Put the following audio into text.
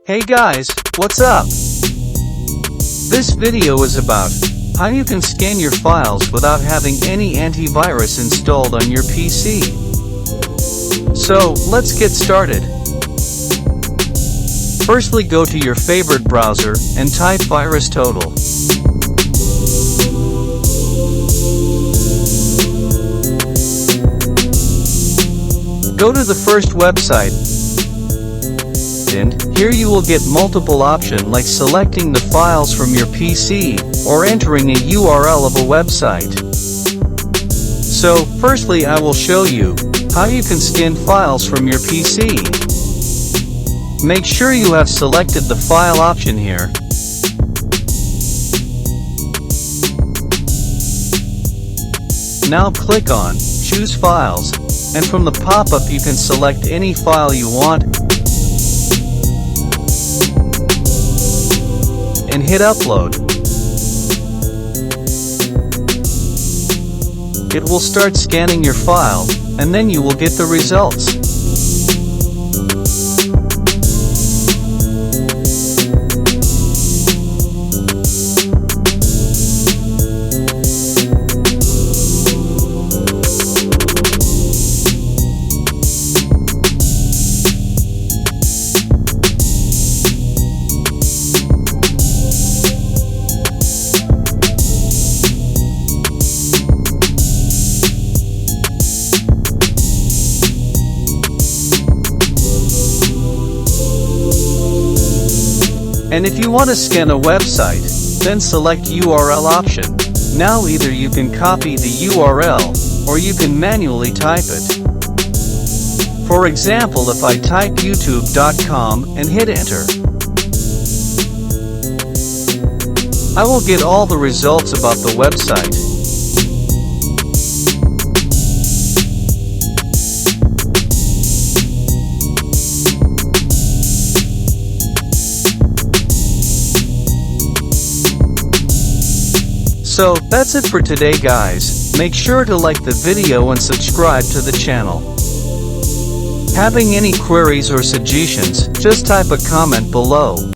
Hey guys, what's up? This video is about how you can scan your files without having any antivirus installed on your PC. So, let's get started. Firstly, go to your favorite browser and type VirusTotal. Go to the first website, and here you will get multiple options like selecting the files from your PC or entering a URL of a website. So, firstly I will show you how you can scan files from your PC. Make sure you have selected the file option here. Now click on Choose Files, and from the pop-up you can select any file you want and hit Upload. It will start scanning your file, and then you will get the results. And if you want to scan a website, then select URL option. Now either you can copy the URL, or you can manually type it. For example, if I type youtube.com and hit enter, I will get all the results about the website. So, that's it for today guys. Make sure to like the video and subscribe to the channel. Having any queries or suggestions, just type a comment below.